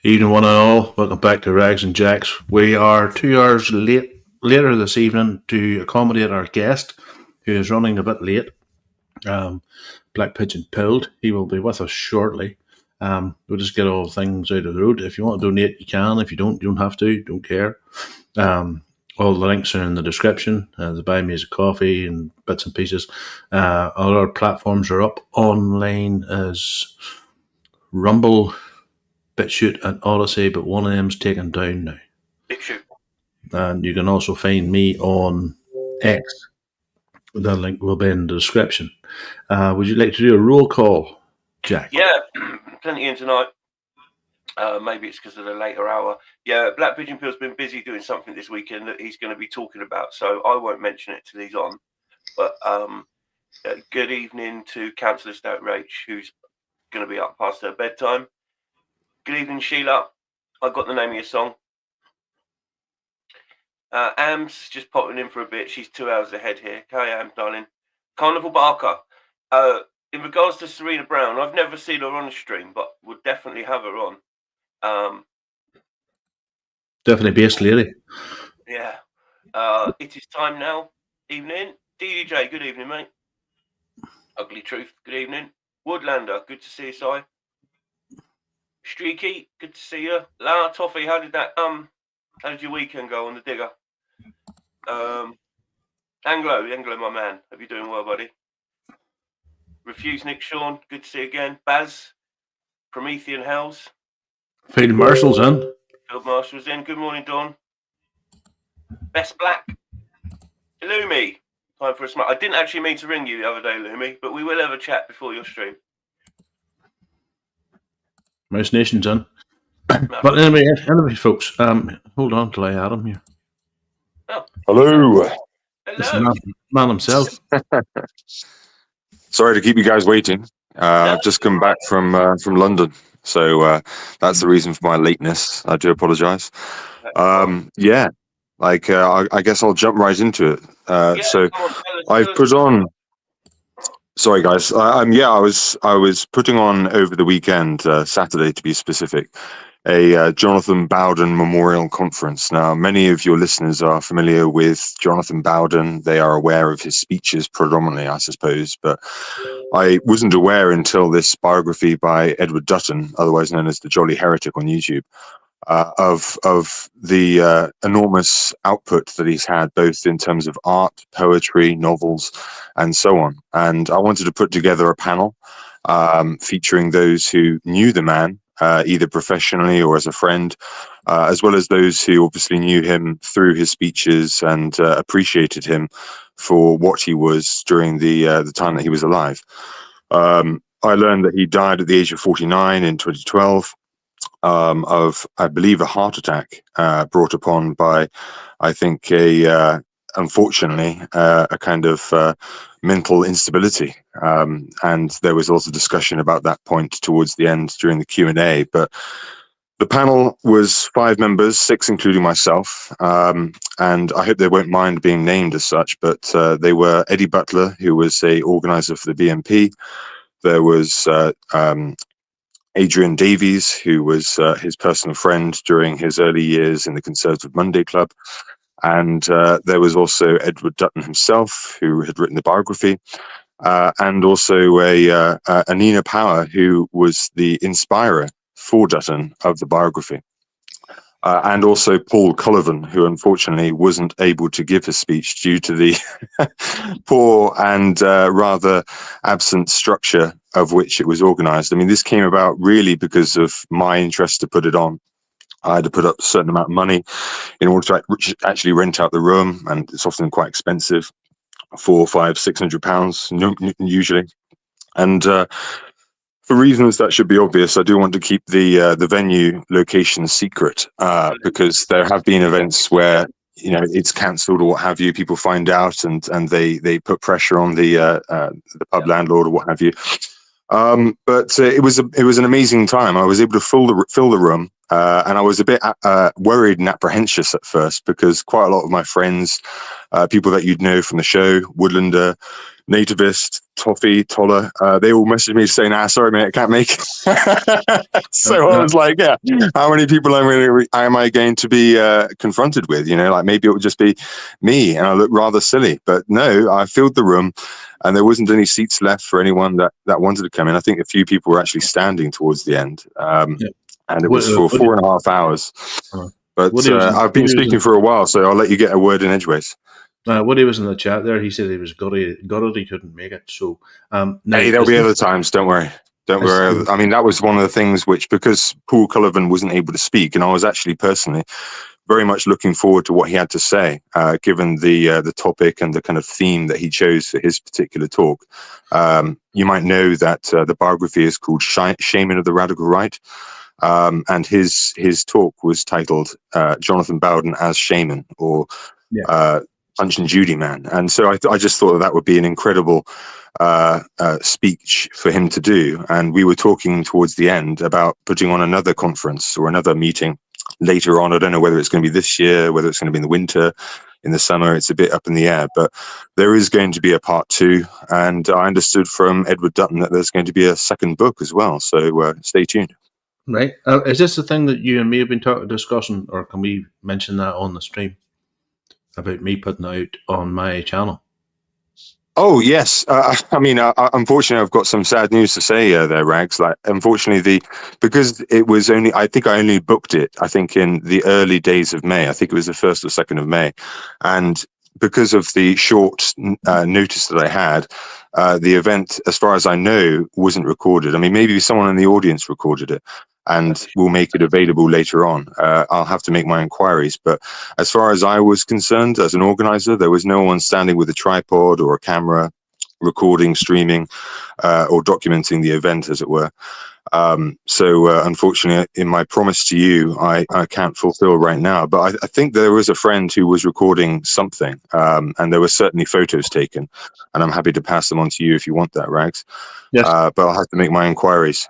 Evening, one and all. Welcome back to Ragz and Jackz. We are 2 hours later this evening to accommodate our guest, who is running a bit late. Black Pigeon pulled. He will be with us shortly. We'll just get all things out of the road. If you want to donate, you can. If you don't have to. Don't care. All the links are in the description. The Buy Me a Coffee and bits and pieces. All our platforms are up online as Rumble, BitChute and Odyssey, but one of them's taken down now. BitChute. And you can also find me on X. The link will be in the description. Would you like to do a roll call, Jack? Yeah, plenty in tonight. Maybe it's because of the later hour. Yeah, Black Pigeon Pill's been busy doing something this weekend that he's going to be talking about, so I won't mention it till he's on. But good evening to Councillor Stout Rach, who's going to be up past her bedtime. Good evening, Sheila. I got the name of your song. Am's just popping in for a bit. She's 2 hours ahead here. Hi, Am, darling. Carnival Barker. In regards to Serena Brown, I've never seen her on the stream, but would definitely have her on. Definitely based lady. Yeah. It is time now. Evening. DDJ, good evening, mate. Ugly Truth, good evening. Woodlander, good to see you, Si. Streaky, good to see you. Lara Toffee, how did your weekend go on the digger? Anglo, my man, hope you're doing well, buddy. Refuse Nick Sean, good to see you again. Baz, Promethean Hells. Field Marshal's in. Field Marshal's in. Good morning, Dawn. Best Black. Lumi, time for a smile. I didn't actually mean to ring you the other day, Lumi, but we will have a chat before your stream. Mouse Nation's in. But anyway, folks, hold on till I add him here. Oh. Hello. This man himself. Sorry to keep you guys waiting. I've just come back from London, so that's the reason for my lateness. I do apologise. Yeah, I guess I'll jump right into it. So I've put on. Sorry, guys. I was putting on over the weekend, Saturday to be specific, a Jonathan Bowden Memorial Conference. Now, many of your listeners are familiar with Jonathan Bowden. They are aware of his speeches predominantly, I suppose, but I wasn't aware until this biography by Edward Dutton, otherwise known as the Jolly Heretic on YouTube, of the enormous output that he's had, both in terms of art, poetry, novels, and so on. And I wanted to put together a panel featuring those who knew the man, either professionally or as a friend, as well as those who obviously knew him through his speeches and appreciated him for what he was during the time that he was alive. I learned that he died at the age of 49 in 2012. Of, I believe, a heart attack brought upon by, I think, unfortunately, a kind of mental instability. And there was also discussion about that point towards the end during the Q&A. But the panel was 5 members, 6 including myself, and I hope they won't mind being named as such, but they were Eddie Butler, who was a organizer for the BNP. There was Adrian Davies, who was his personal friend during his early years in the Conservative Monday Club. And there was also Edward Dutton himself, who had written the biography, and also a Nina Power, who was the inspirer for Dutton of the biography. And also Paul Cullivan, who unfortunately wasn't able to give his speech due to the poor and rather absent structure of which it was organised. I mean, this came about really because of my interest to put it on. I had to put up a certain amount of money in order to actually rent out the room, and it's often quite expensive, £400, £500, £600 usually. And for reasons that should be obvious, I do want to keep the venue location secret because there have been events where it's cancelled or what have you. People find out and they put pressure on the pub landlord or what have you. But it was an amazing time. I was able to fill the room, and I was a bit worried and apprehensive at first because quite a lot of my friends, people that you'd know from the show, Woodlander, Nativist, Toffee, Toller, they all messaged me saying, sorry, mate, I can't make it. So I was like, yeah, how many people am I going to be confronted with? Like maybe it would just be me, and I look rather silly. But no, I filled the room, and there wasn't any seats left for anyone that wanted to come in. I think a few people were actually standing towards the end, and it was for 4.5 hours. But I've been speaking for a while, so I'll let you get a word in edgeways. Woody was in the chat there. He said he was gutted he couldn't make it. So, hey, there'll be other times. Don't worry. Don't worry. I mean, that was one of the things because Paul Cullivan wasn't able to speak, and I was actually personally very much looking forward to what he had to say, given the topic and the kind of theme that he chose for his particular talk. You might know that the biography is called Shaman of the Radical Right, and his talk was titled Jonathan Bowden as Shaman, or Punch and Judy Man. And so I just thought that would be an incredible speech for him to do. And we were talking towards the end about putting on another conference or another meeting later on. I don't know whether it's going to be this year, whether it's going to be in the winter, in the summer. It's a bit up in the air, but there is going to be a part 2. And I understood from Edward Dutton that there's going to be a second book as well. So stay tuned. Right. Is this the thing that you and me have been discussing, or can we mention that on the stream about me putting out on my channel? Oh, yes. I mean, unfortunately, I've got some sad news to say there, Rags. Like, unfortunately, because it was I think I only booked it, I think, in the early days of May. I think it was the 1st or 2nd of May. And because of the short notice that I had, the event, as far as I know, wasn't recorded. I mean, maybe someone in the audience recorded it and we'll make it available later on. I'll have to make my inquiries. But as far as I was concerned, as an organizer, there was no one standing with a tripod or a camera recording, streaming, or documenting the event, as it were. So unfortunately, in my promise to you, I can't fulfill right now. But I think there was a friend who was recording something, and there were certainly photos taken. And I'm happy to pass them on to you if you want that, Rags. Yes. But I'll have to make my inquiries.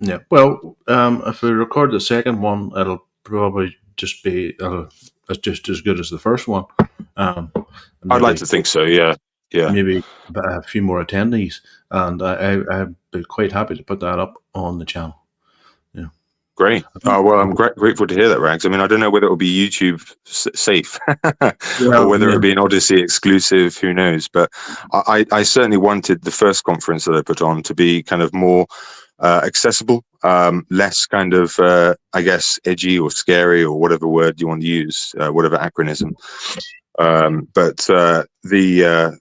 Yeah. Well, if we record the second one, it'll probably just be just as good as the first one. I'd like to think so. Yeah. Maybe a few more attendees, and I'd be quite happy to put that up on the channel. Yeah. Great. Well, I'm grateful to hear that, Rags. I mean, I don't know whether it will be YouTube safe or whether it'll be an Odyssey exclusive. Who knows? But I certainly wanted the first conference that I put on to be kind of more accessible, less kind of, I guess, edgy or scary or whatever word you want to use, whatever acronym. But the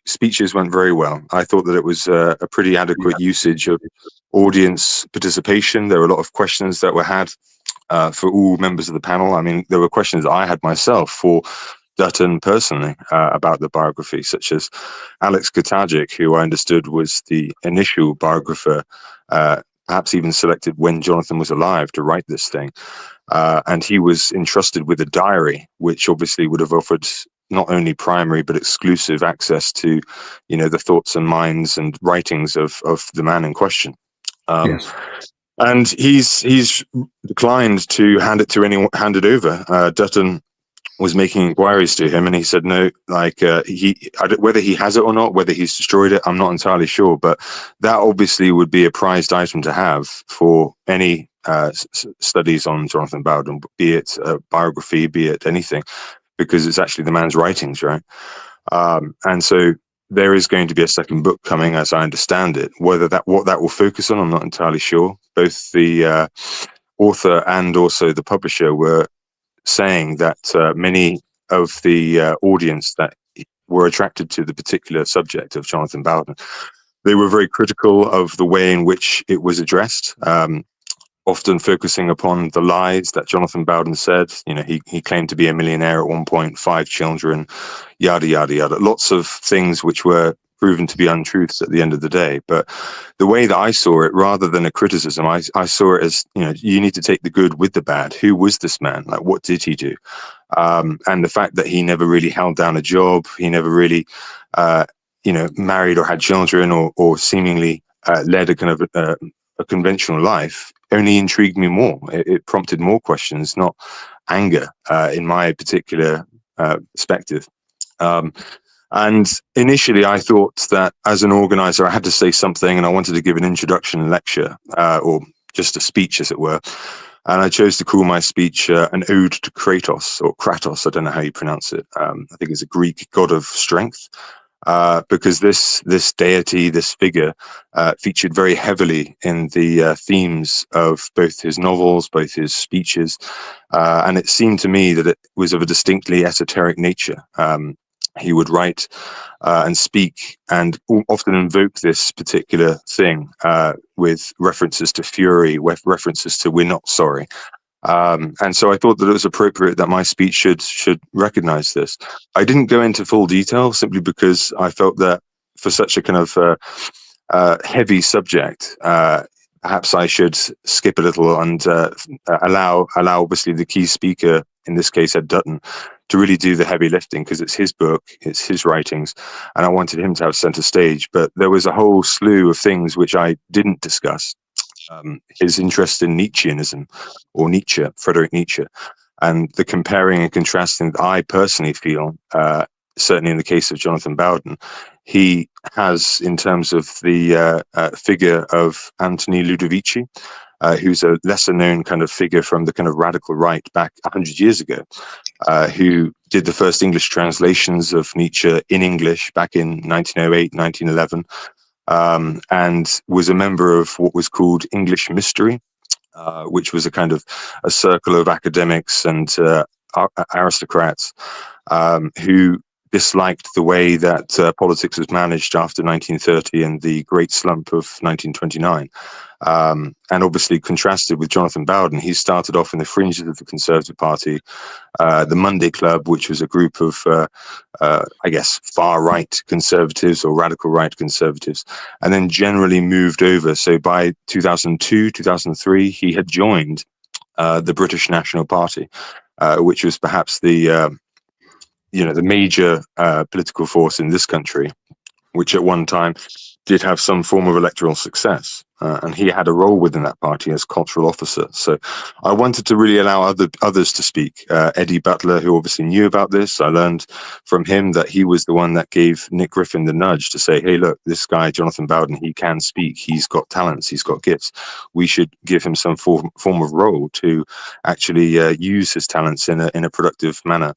speeches went very well. I thought that it was a pretty adequate usage of audience participation. There were a lot of questions that were had for all members of the panel. I mean, there were questions I had myself for Dutton personally about the biography, such as Alex Kotajic, who I understood was the initial biographer, perhaps even selected when Jonathan was alive to write this thing. And he was entrusted with a diary, which obviously would have offered not only primary but exclusive access to, the thoughts and minds and writings of the man in question. Yes. And he's declined to hand it over. Dutton was making inquiries to him, and he said no. Like whether he has it or not, whether he's destroyed it, I'm not entirely sure. But that obviously would be a prized item to have for any studies on Jonathan Bowden, be it a biography, be it anything, because it's actually the man's writings, right? And so there is going to be a second book coming, as I understand it. What that will focus on, I'm not entirely sure. Both the author and also the publisher were saying that many of the audience that were attracted to the particular subject of Jonathan Bowden, they were very critical of the way in which it was addressed, often focusing upon the lies that Jonathan Bowden said. He claimed to be a millionaire at one point, 5 children, yada, yada, yada. Lots of things which were proven to be untruths at the end of the day. But the way that I saw it, rather than a criticism, I saw it as, you need to take the good with the bad. Who was this man? Like, what did he do? And the fact that he never really held down a job, he never really, married or had children or seemingly led a kind of a conventional life, only intrigued me more. It prompted more questions, not anger, in my particular perspective. And initially, I thought that as an organizer, I had to say something, and I wanted to give an introduction lecture, or just a speech, as it were. And I chose to call my speech an ode to Kratos, or Kratos. I don't know how you pronounce it. I think it's a Greek god of strength, because this deity, this figure, featured very heavily in the themes of both his novels, both his speeches, and it seemed to me that it was of a distinctly esoteric nature. He would write and speak and often invoke this particular thing with references to fury, with references to "we're not sorry." And so I thought that it was appropriate that my speech should recognize this. I didn't go into full detail simply because I felt that for such a kind of heavy subject, perhaps I should skip a little and allow obviously the key speaker, in this case Ed Dutton, to really do the heavy lifting, because it's his book, it's his writings, and I wanted him to have center stage. But there was a whole slew of things which I didn't discuss. His interest in Nietzscheanism, or Nietzsche, Friedrich Nietzsche, and the comparing and contrasting that I personally feel, certainly in the case of Jonathan Bowden, he has in terms of the figure of Anthony Ludovici, who's a lesser known kind of figure from the kind of radical right back 100 years ago, who did the first English translations of Nietzsche in English back in 1908, 1911, and was a member of what was called English Mystery, which was a kind of a circle of academics and aristocrats who disliked the way that politics was managed after 1930 and the great slump of 1929. And obviously contrasted with Jonathan Bowden, he started off in the fringes of the Conservative Party, the Monday Club, which was a group of, I guess, far-right conservatives or radical right conservatives, and then generally moved over. So by 2002, 2003, he had joined the British National Party, which was perhaps the major political force in this country, which at one time did have some form of electoral success. And he had a role within that party as cultural officer. So I wanted to really allow others to speak. Eddie Butler, who obviously knew about this, I learned from him that he was the one that gave Nick Griffin the nudge to say, hey, look, this guy, Jonathan Bowden, he can speak. He's got talents. He's got gifts. We should give him some form of role to actually use his talents in a productive manner.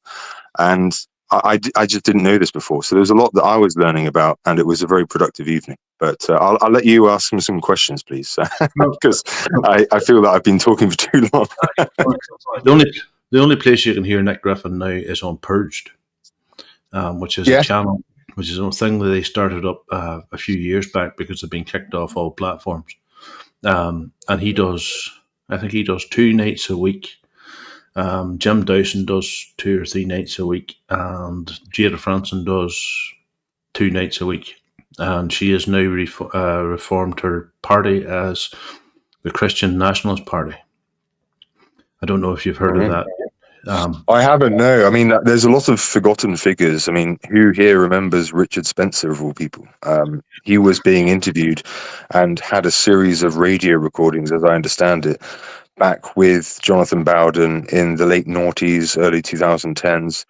And I just didn't know this before. So there's a lot that I was learning about, and it was a very productive evening. But I'll let you ask him some questions, please, because I feel that I've been talking for too long. The only place you can hear Nick Griffin now is on Purged, which is a channel, which is a thing that they started up a few years back because they've been kicked off all platforms. And he does 2 nights a week. Jim Dawson does 2 or 3 nights a week, and Jada Franson does 2 nights a week. And she has now reformed her party as the Christian Nationalist Party. I don't know if you've heard of that. I haven't, no. I mean, there's a lot of forgotten figures. I mean, who here remembers Richard Spencer, of all people? He was being interviewed and had a series of radio recordings, as I understand it, back with Jonathan Bowden in the late noughties, early 2010s.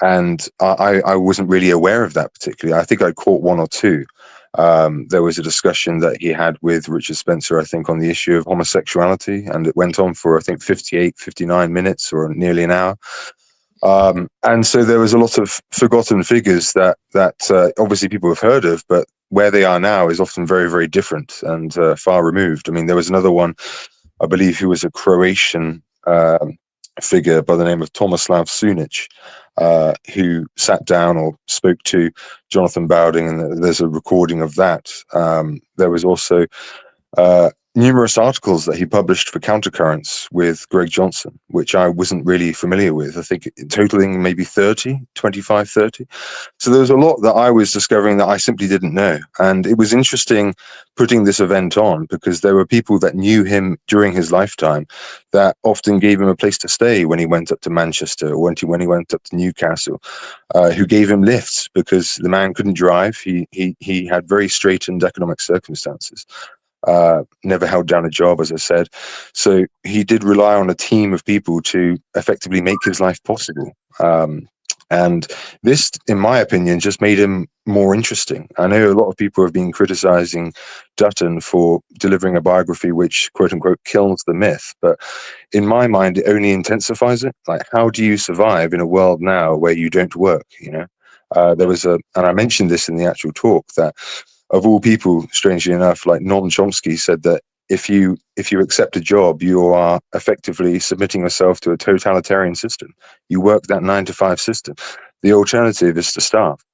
And I wasn't really aware of that particularly. I think I'd caught 1 or 2. There was a discussion that he had with Richard Spencer, I think, on the issue of homosexuality, and it went on for, I think, 58, 59 minutes or nearly an hour. And so there was a lot of forgotten figures that obviously people have heard of, but where they are now is often very, very different and far removed. I mean, there was another one, I believe, who was a Croatian figure by the name of Tomislav Sunic, who sat down or spoke to Jonathan Bowden, and there's a recording of that. There was also numerous articles that he published for Countercurrents with Greg Johnson, which I wasn't really familiar with. I think totaling maybe 25, 30. So there was a lot that I was discovering that I simply didn't know. And it was interesting putting this event on because there were people that knew him during his lifetime that often gave him a place to stay when he went up to Manchester or when he went up to Newcastle, who gave him lifts because the man couldn't drive. He had very straitened economic circumstances. Never held down a job, as I said. So he did rely on a team of people to effectively make his life possible. And this, in my opinion, just made him more interesting. I know a lot of people have been criticizing Dutton for delivering a biography which, quote unquote, kills the myth. But in my mind, it only intensifies it. Like, how do you survive in a world now where you don't work? You know, there was and I mentioned this in the actual talk, that of all people, strangely enough, like Noam Chomsky said that if you accept a job, you are effectively submitting yourself to a totalitarian system. You work that 9-to-5 system. The alternative is to starve.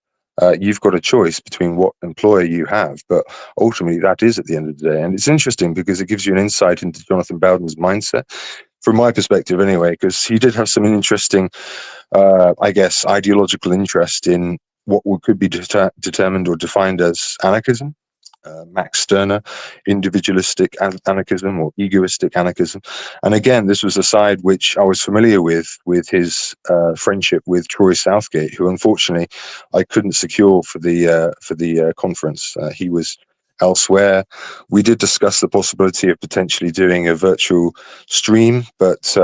You've got a choice between what employer you have, but ultimately that is at the end of the day. And it's interesting because it gives you an insight into Jonathan Bowden's mindset, from my perspective anyway, because he did have some interesting, I guess, ideological interest in what could be determined or defined as anarchism. Max Stirner, individualistic anarchism or egoistic anarchism. And again, this was a side which I was familiar with his friendship with Troy Southgate, who unfortunately I couldn't secure for the conference. He was elsewhere. We did discuss the possibility of potentially doing a virtual stream, but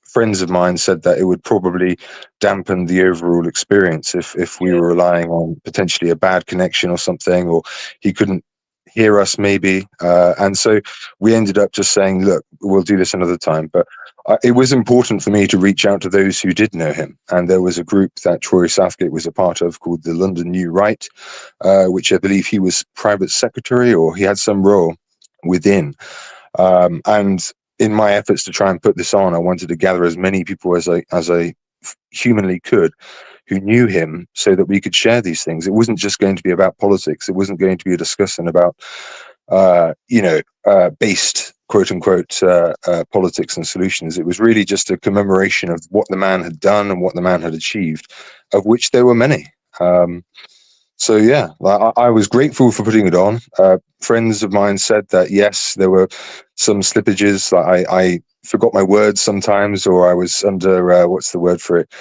friends of mine said that it would probably dampen the overall experience if we were relying on potentially a bad connection or something, or he couldn't hear us maybe. And so we ended up just saying, look, we'll do this another time. But it was important for me to reach out to those who did know him. And there was a group that Troy Southgate was a part of called the London New Right, which I believe he was private secretary or he had some role within. And in my efforts to try and put this on, I wanted to gather as many people as I humanly could who knew him, so that we could share these things. It wasn't just going to be about politics. It wasn't going to be a discussion about, based, quote unquote, politics and solutions. It was really just a commemoration of what the man had done and what the man had achieved, of which there were many. So yeah, I was grateful for putting it on. Friends of mine said that yes, there were some slippages. I forgot my words sometimes, or I was under what's the word for it?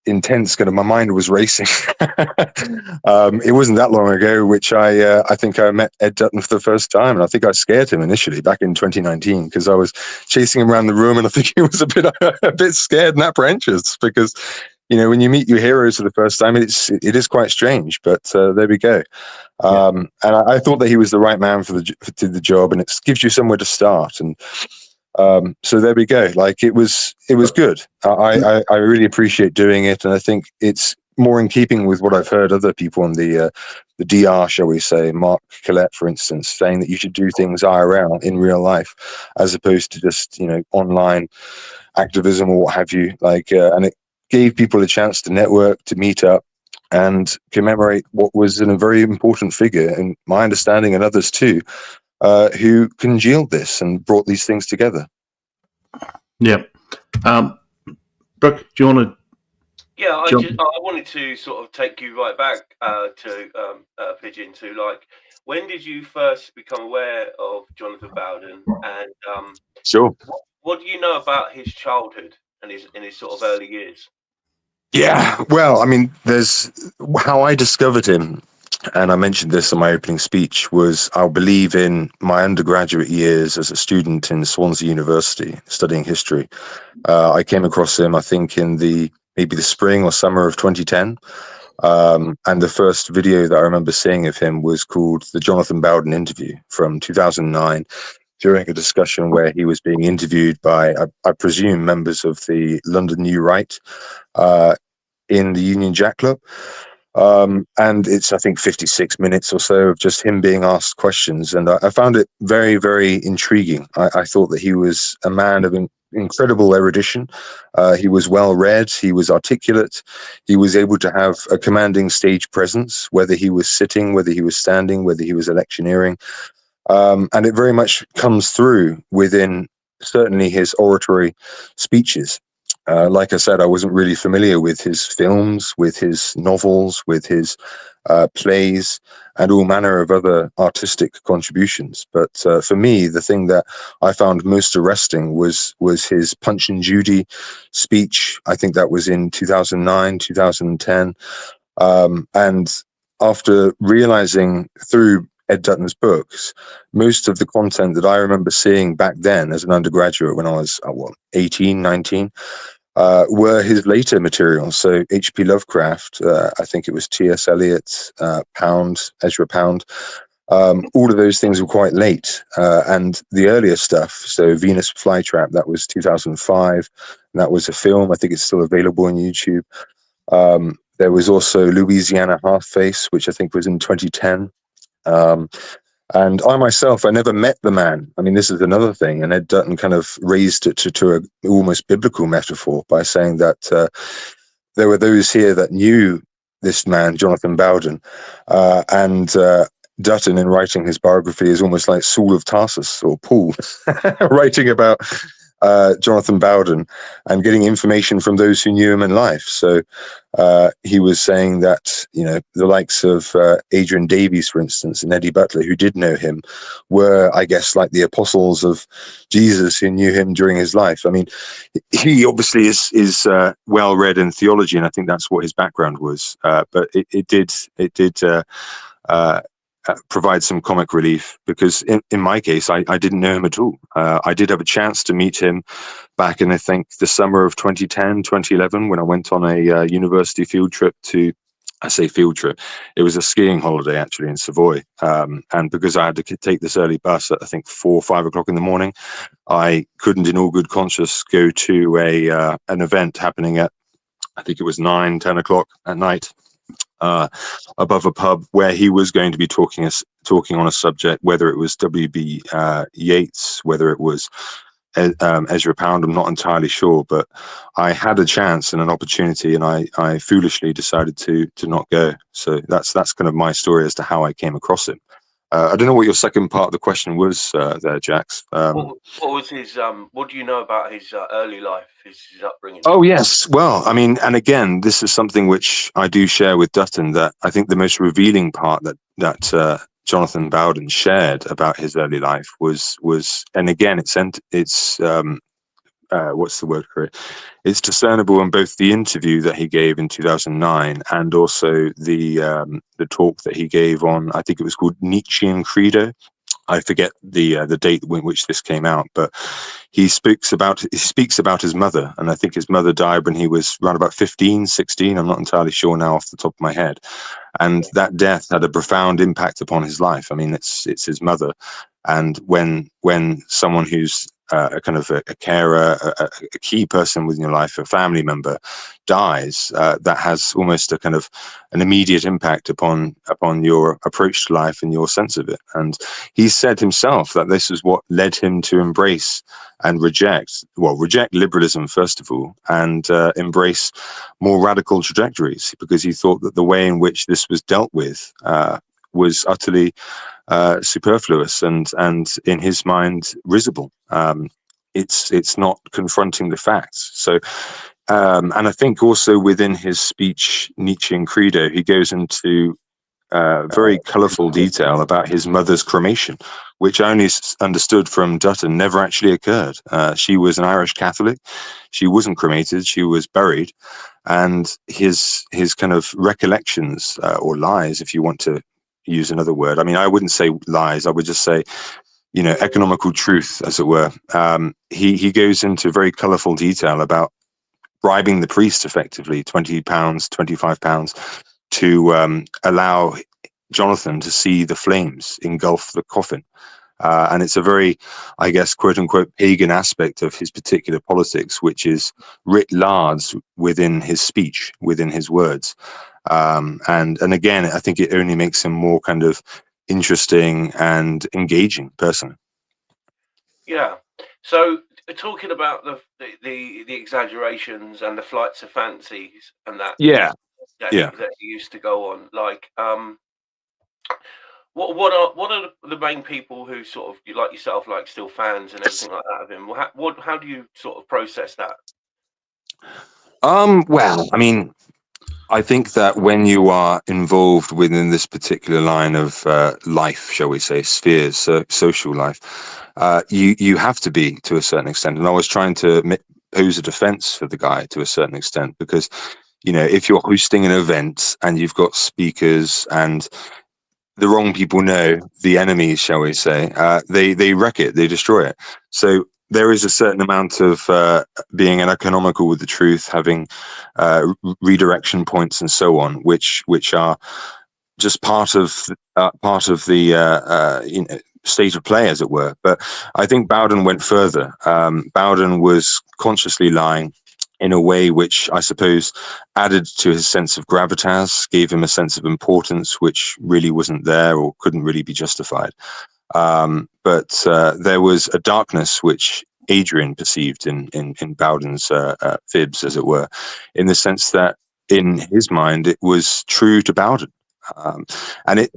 Intense. Kind of, my mind was racing. It wasn't that long ago, which I think I met Ed Dutton for the first time, and I think I scared him initially back in 2019 because I was chasing him around the room, and I think he was a bit scared and apprehensive because, you know, when you meet your heroes for the first time, it is quite strange. But there we go. And I thought that he was the right man for the job, and it gives you somewhere to start. And so there we go. Like, it was good. I really appreciate doing it, and I think it's more in keeping with what I've heard other people on the DR, shall we say, Mark Collette, for instance, saying that you should do things IRL in real life, as opposed to just, you know, online activism or what have you. Like, and it gave people a chance to network, to meet up, and commemorate what was a very important figure, in my understanding, and others too, who congealed this and brought these things together. Yeah. Brooke, do you want to? Yeah, I wanted to sort of take you right back to Pigeon, to like, when did you first become aware of Jonathan Bowden, and Sure. What do you know about his childhood and his sort of early years? Yeah, well, I mean, there's how I discovered him, and I mentioned this in my opening speech, was I believe in my undergraduate years as a student in Swansea University studying history. I came across him, I think, in maybe the spring or summer of 2010. And the first video that I remember seeing of him was called The Jonathan Bowden Interview from 2009, during a discussion where he was being interviewed by, I presume, members of the London New Right in the Union Jack Club. And it's, I think, 56 minutes or so of just him being asked questions. And I found it very, very intriguing. I thought that he was a man of incredible erudition. He was well read. He was articulate. He was able to have a commanding stage presence, whether he was sitting, whether he was standing, whether he was electioneering. And it very much comes through within certainly his oratory speeches. Like I said, I wasn't really familiar with his films, with his novels, with his plays, and all manner of other artistic contributions. But for me, the thing that I found most arresting was his Punch and Judy speech. I think that was in 2009, 2010. And after realizing through Ed Dutton's books, most of the content that I remember seeing back then as an undergraduate when I was 18, 19, were his later materials. So H.P. Lovecraft, I think it was T.S. Eliot, Ezra Pound. All of those things were quite late. And the earlier stuff, so Venus Flytrap, that was 2005. And that was a film. I think it's still available on YouTube. There was also Louisiana Half-Face, which I think was in 2010. And I myself, I never met the man. I mean, this is another thing. And Ed Dutton kind of raised it to an almost biblical metaphor by saying that there were those here that knew this man, Jonathan Bowden. And Dutton, in writing his biography, is almost like Saul of Tarsus or Paul, writing about Jonathan Bowden and getting information from those who knew him in life. So he was saying that, you know, the likes of Adrian Davies, for instance, and Eddie Butler, who did know him, were, I guess, like the apostles of Jesus who knew him during his life. I mean, he obviously is well read in theology, and I think that's what his background was. But it did provide some comic relief, because in my case, I didn't know him at all. I did have a chance to meet him back in, I think, the summer of 2010, 2011, when I went on a university field trip to, I say field trip, it was a skiing holiday actually in Savoy. And because I had to take this early bus at, I think, 4 or 5 o'clock in the morning, I couldn't in all good conscience go to an event happening at, I think it was 9, 10 o'clock at night. Above a pub where he was going to be talking on a subject, whether it was W.B. Yeats, whether it was Ezra Pound, I'm not entirely sure, but I had a chance and an opportunity, and I foolishly decided to not go. So that's kind of my story as to how I came across him. I don't know what your second part of the question was there, Jax. What was his? What do you know about his early life, his upbringing? Oh, yes. Well, I mean, and again, this is something which I do share with Dutton, that I think the most revealing part that Jonathan Bowden shared about his early life was, and again, it's what's the word for it? It's discernible in both the interview that he gave in 2009 and also the talk that he gave on, I think it was called Nietzschean Credo. I forget the date in which this came out, but he speaks about his mother, and I think his mother died when he was around about 15, 16. I'm not entirely sure now off the top of my head. And that death had a profound impact upon his life. I mean, it's his mother. And when someone who's a kind of a carer, a key person within your life, a family member, dies, that has almost a kind of an immediate impact upon your approach to life and your sense of it. And he said himself that this is what led him to embrace and reject liberalism, first of all, and embrace more radical trajectories, because he thought that the way in which this was dealt with was utterly superfluous and in his mind risible. It's not confronting the facts. So and I think also within his speech Nietzschean Credo, he goes into very colourful detail about his mother's cremation, which I only understood from Dutton never actually occurred. She was an Irish Catholic. She wasn't cremated, she was buried. And his kind of recollections or lies, if you want to use another word. I mean, I wouldn't say lies. I would just say, you know, economical truth, as it were. He goes into very colourful detail about bribing the priest, effectively, £20, £25, to allow Jonathan to see the flames engulf the coffin. And it's a very, I guess, quote unquote, pagan aspect of his particular politics, which is writ large within his speech, within his words. And again, I think it only makes him more kind of interesting and engaging person. Yeah. So talking about the exaggerations and the flights of fancies and that. That he used to go on, like what are the main people who sort of, like yourself, like still fans and everything like that of him? How do you sort of process that? Well, I mean, I think that when you are involved within this particular line of life, shall we say, spheres, social life, you have to be, to a certain extent. And I was trying to pose a defense for the guy to a certain extent, because, you know, if you're hosting an event and you've got speakers and the wrong people know the enemies, shall we say, they wreck it, they destroy it. So there is a certain amount of being uneconomical with the truth, having redirection points and so on, which are just part of the state of play, as it were. But I think Bowden went further. Bowden was consciously lying in a way which I suppose added to his sense of gravitas, gave him a sense of importance which really wasn't there or couldn't really be justified. But there was a darkness which Adrian perceived in Bowden's fibs, as it were, in the sense that in his mind it was true to Bowden. And it,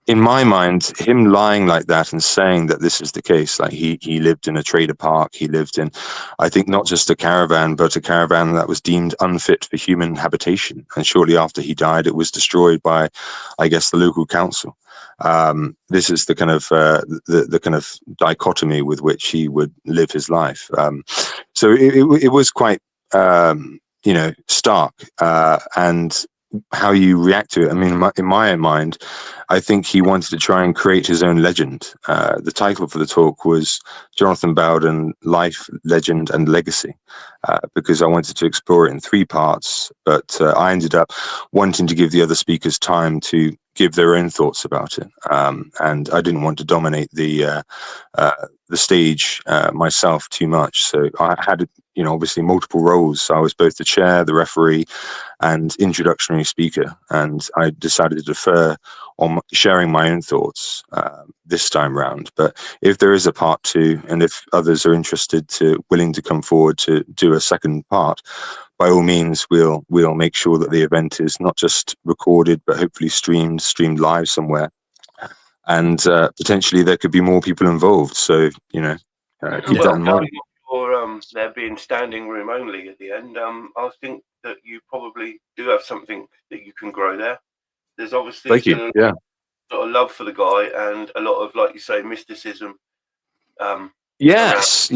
in my mind, him lying like that and saying that this is the case, like he lived in a trader park, he lived in, I think, not just a caravan, but a caravan that was deemed unfit for human habitation. And shortly after he died, it was destroyed by, I guess, the local council. This is the kind of the kind of dichotomy with which he would live his life. So it was quite stark, and how you react to it. I mean, in my mind, I think he wanted to try and create his own legend. The title for the talk was Jonathan Bowden, Life, Legend and Legacy, because I wanted to explore it in 3 parts, but I ended up wanting to give the other speakers time to give their own thoughts about it. And I didn't want to dominate the stage myself too much. So I had, obviously multiple roles. So I was both the chair, the referee, and introductory speaker. And I decided to defer on sharing my own thoughts this time round. But if there is a part 2, and if others are willing to come forward to do a second part, by all means, we'll make sure that the event is not just recorded, but hopefully streamed live somewhere. And potentially there could be more people involved. So, keep that in mind. For there being standing room only at the end, I think that you probably do have something that you can grow there. There's obviously a lot of love for the guy and a lot of, like you say, mysticism. Yes.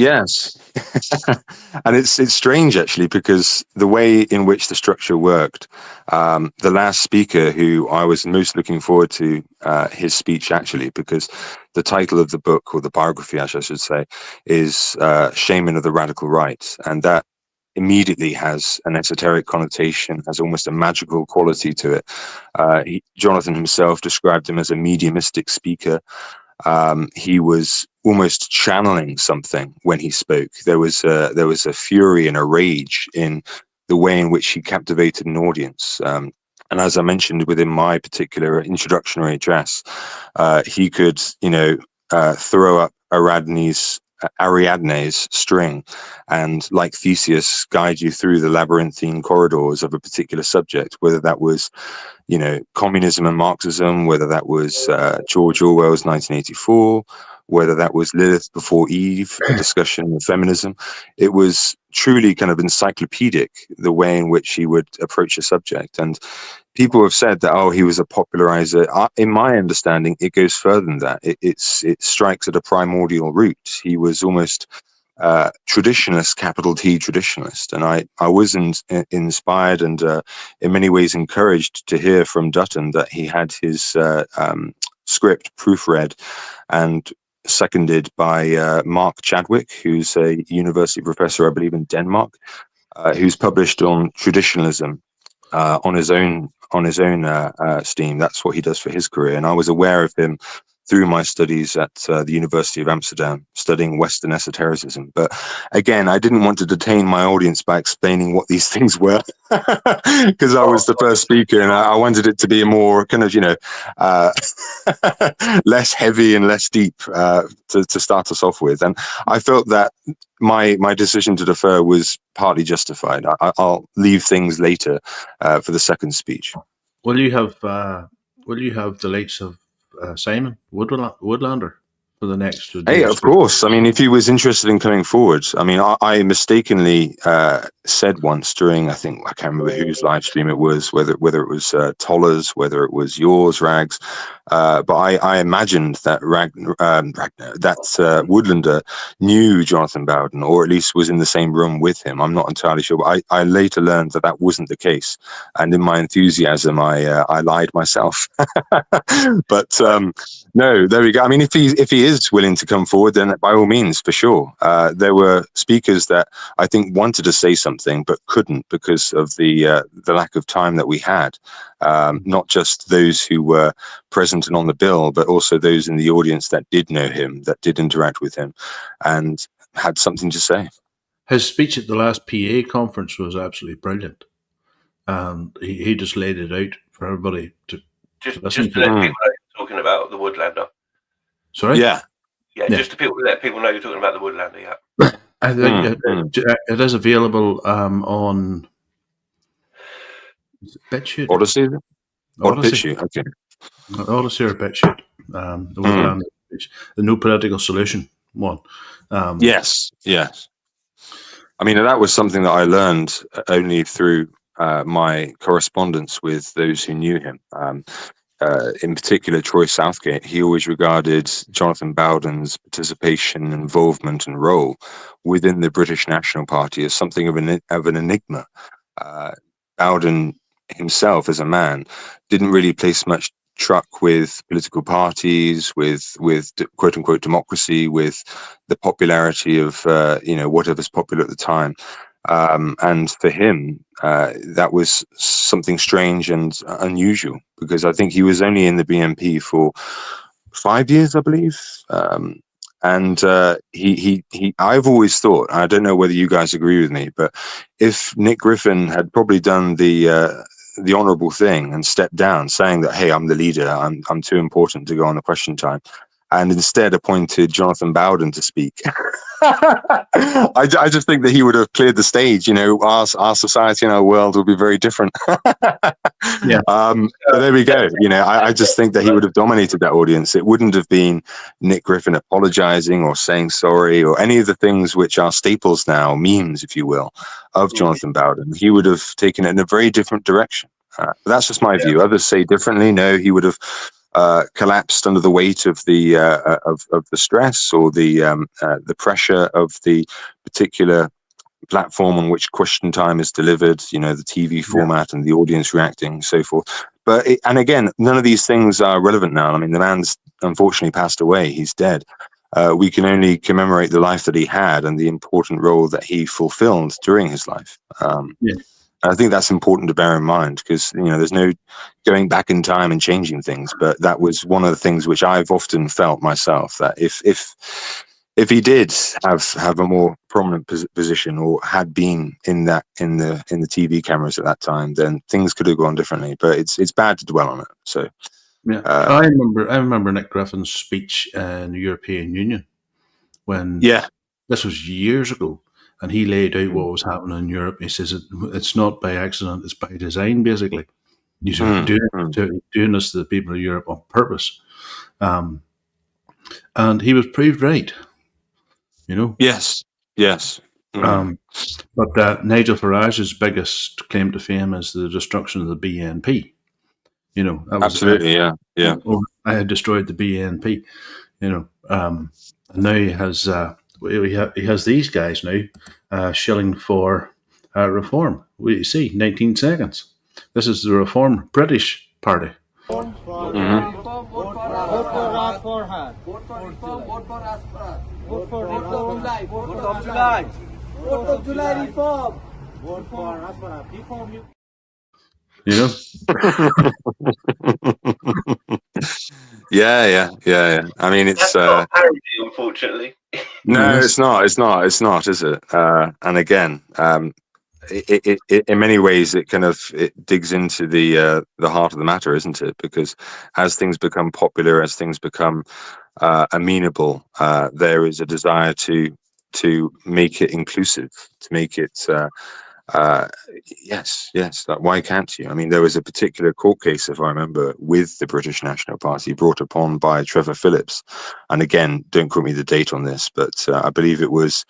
And it's strange, actually, because the way in which the structure worked, the last speaker, who I was most looking forward to his speech, actually, because the title of the book, or the biography, as I should say, is Shaman of the Radical Right. And that immediately has an esoteric connotation, has almost a magical quality to it. Jonathan himself described him as a mediumistic speaker. He was almost channeling something when he spoke. There was a fury and a rage in the way in which he captivated an audience. And as I mentioned within my particular introductory address, he could, throw up Ariadne's string and, like Theseus, guide you through the labyrinthine corridors of a particular subject, whether that was communism and Marxism, whether that was George Orwell's 1984, whether that was Lilith before Eve, a discussion of feminism. It was truly kind of encyclopedic, the way in which he would approach a subject. And people have said that, he was a popularizer. In my understanding, it goes further than that. It strikes at a primordial root. He was almost traditionalist, capital T traditionalist. And I was inspired and in many ways encouraged to hear from Dutton that he had his script proofread and seconded by Mark Chadwick, who's a university professor, I believe, in Denmark, who's published on traditionalism on his own steam. That's what he does for his career. And I was aware of him through my studies at the University of Amsterdam, studying Western esotericism. But again, I didn't want to detain my audience by explaining what these things were, because I was the first speaker, and I wanted it to be a more kind of, less heavy and less deep to start us off with. And I felt that my decision to defer was partly justified. I'll leave things later for the second speech. Will you have the likes of Simon Woodlander for the next? Hey, of course. I mean, if he was interested in coming forward, I mean, I mistakenly said once during, I can't remember whose live stream it was, whether it was Toller's, whether it was yours, Ragz, but I imagined that Woodlander knew Jonathan Bowden, or at least was in the same room with him. I'm not entirely sure, but I later learned that wasn't the case, and in my enthusiasm, I lied myself. But no, there we go. I mean, if he is willing to come forward, then by all means, for sure. There were speakers that I think wanted to say something but couldn't because of the lack of time that we had. Not just those who were present and on the bill, but also those in the audience that did know him, that did interact with him, and had something to say. His speech at the last PA conference was absolutely brilliant. And he just laid it out for everybody to listen to. Let people know you're talking about the Woodlander. Sorry? Yeah, just to let people know you're talking about the Woodlander, yeah. I think it is available on BitChute. Odyssey? Odyssey. Okay. Odyssey or BitChute. The Woodlander speech. The No Political Solution one. Yes. I mean, that was something that I learned only through my correspondence with those who knew him. In particular, Troy Southgate. He always regarded Jonathan Bowden's participation, involvement, and role within the British National Party as something of an enigma. Bowden himself, as a man, didn't really place much truck with political parties, with quote unquote democracy, with the popularity of whatever's popular at the time. And for him, that was something strange and unusual, because I think he was only in the BNP for 5 years, I believe. And I've always thought, I don't know whether you guys agree with me, but if Nick Griffin had probably done the honourable thing and stepped down, saying that, hey, I'm the leader, I'm too important to go on the question time, and instead appointed Jonathan Bowden to speak, I just think that he would have cleared the stage. Our society and our world would be very different. Yeah. But there we go. I just think that he would have dominated that audience. It wouldn't have been Nick Griffin apologizing or saying sorry or any of the things which are staples now, memes, if you will, of Jonathan Bowden. He would have taken it in a very different direction. That's just my view. Others say differently. No, he would have collapsed under the weight of the stress or the pressure of the particular platform on which question time is delivered, the TV format and the audience reacting, so forth. But and again, none of these things are relevant now. I mean, the man's unfortunately passed away. He's dead. We can only commemorate the life that he had and the important role that he fulfilled during his life. I think that's important to bear in mind, because there's no going back in time and changing things. But that was one of the things which I've often felt myself, that if he did have a more prominent position, or had been in the TV cameras at that time, then things could have gone differently. But it's bad to dwell on it. So yeah, I remember Nick Griffin's speech in the European Union when this was years ago. And he laid out what was happening in Europe. He says it's not by accident; it's by design. Basically, he's doing this to the people of Europe on purpose, and he was proved right. Yes. But Nigel Farage's biggest claim to fame is the destruction of the BNP. Absolutely, yeah. I had destroyed the BNP. And now he has. He has these guys now shilling for reform. We see 19 seconds. This is the Reform British Party. Vote for reform, vote for her. Vote for reform, vote for us. Vote for July, vote for July. Vote of July reform. Vote for us for her. Reform you. Yeah. I mean, it's not parody, unfortunately. No, it's not, is it? And again, it in many ways it digs into the heart of the matter, isn't it? Because as things become popular, as things become amenable, there is a desire to make it inclusive, to make it yes. Like, why can't you? I mean, there was a particular court case, if I remember, with the British National Party brought upon by Trevor Phillips. And again, don't quote me the date on this, but I believe it was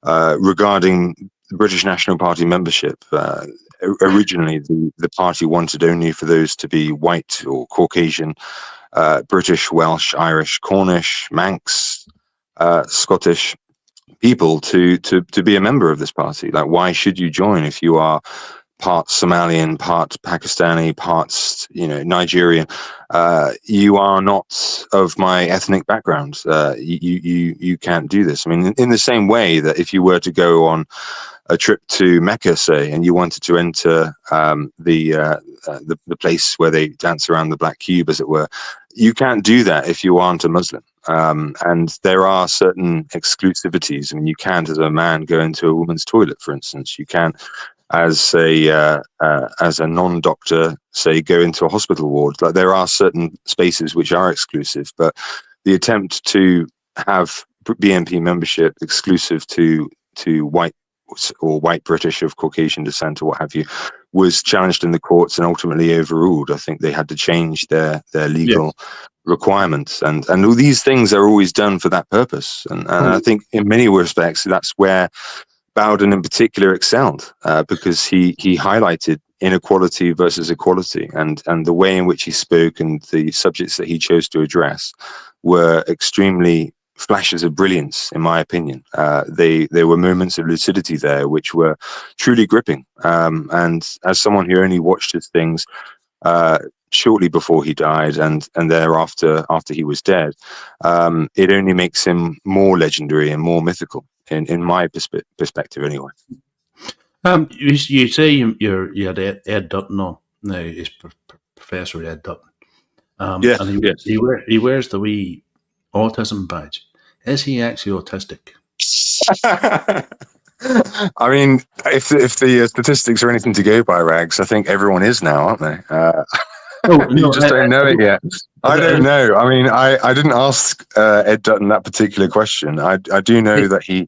regarding the British National Party membership. Originally, the party wanted only for those to be white or Caucasian, British, Welsh, Irish, Cornish, Manx, Scottish people to be a member of this party. Like, why should you join if you are part Somalian, part Pakistani, parts, Nigerian. You are not of my ethnic background. You can't do this. I mean, in the same way that if you were to go on a trip to Mecca, say, and you wanted to enter the place where they dance around the black cube, as it were, you can't do that if you aren't a Muslim. And there are certain exclusivities. I mean, you can't, as a man, go into a woman's toilet, for instance. You can't, as a non-doctor, say, go into a hospital ward. Like, there are certain spaces which are exclusive, but the attempt to have BNP membership exclusive to white or white British of Caucasian descent or what have you was challenged in the courts and ultimately overruled. I think they had to change their legal requirements, and all these things are always done for that purpose. And I think in many respects that's where Bowden in particular excelled, because he highlighted inequality versus equality, and the way in which he spoke and the subjects that he chose to address were extremely flashes of brilliance, in my opinion. There were moments of lucidity there which were truly gripping. And as someone who only watched his things shortly before he died and thereafter after he was dead, it only makes him more legendary and more mythical in my perspective, anyway. You say you had Ed Dutton on. No, it's Professor Ed Dutton. And he wears the wee autism badge. Is he actually autistic? I mean, if the statistics are anything to go by, Ragz, I think everyone is now, aren't they? You just don't know it yet. I don't know. I mean, I didn't ask Ed Dutton that particular question. I do know that he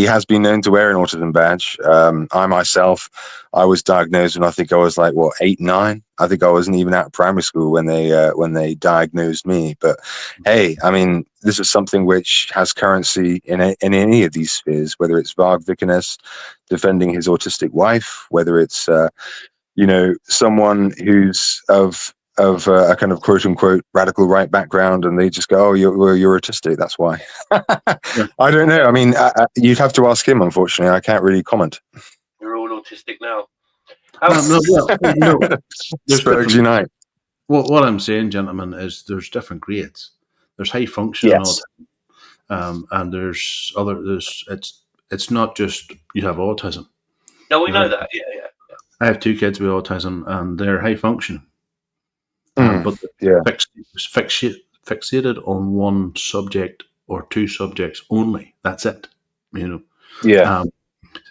has been known to wear an autism badge. I myself, I was diagnosed when I think I was like 8, 9. I think I wasn't even out of primary school when they diagnosed me. But hey, I mean, this is something which has currency in any of these spheres, whether it's Varg Vikernes defending his autistic wife, whether it's someone who's of a kind of quote unquote radical right background, and they just go, "Oh, you're autistic. That's why." I don't know. I mean, you'd have to ask him. Unfortunately, I can't really comment. You're all autistic now. No. Spurs unite. What I'm saying, gentlemen, is there's different grades. There's high functioning autism, and there's other. It's not just you have autism. No, we know that. Yeah. I have 2 kids with autism, and they're high functioning. But fixated on one subject or 2 subjects only. That's it. Yeah.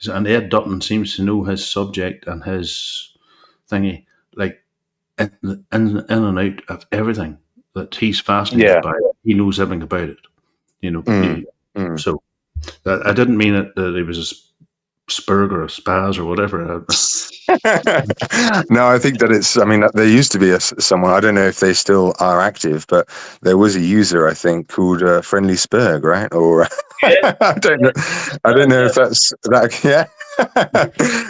And Ed Dutton seems to know his subject and his thingy, like in and out of everything that he's fascinated by. He knows everything about it. So I didn't mean it that he was a Spurg or a Spaz or whatever. No, I think that it's, I mean, there used to be someone, I don't know if they still are active, but there was a user, I think, called Friendly Spurg, right? Or I don't know if that's that. Yeah.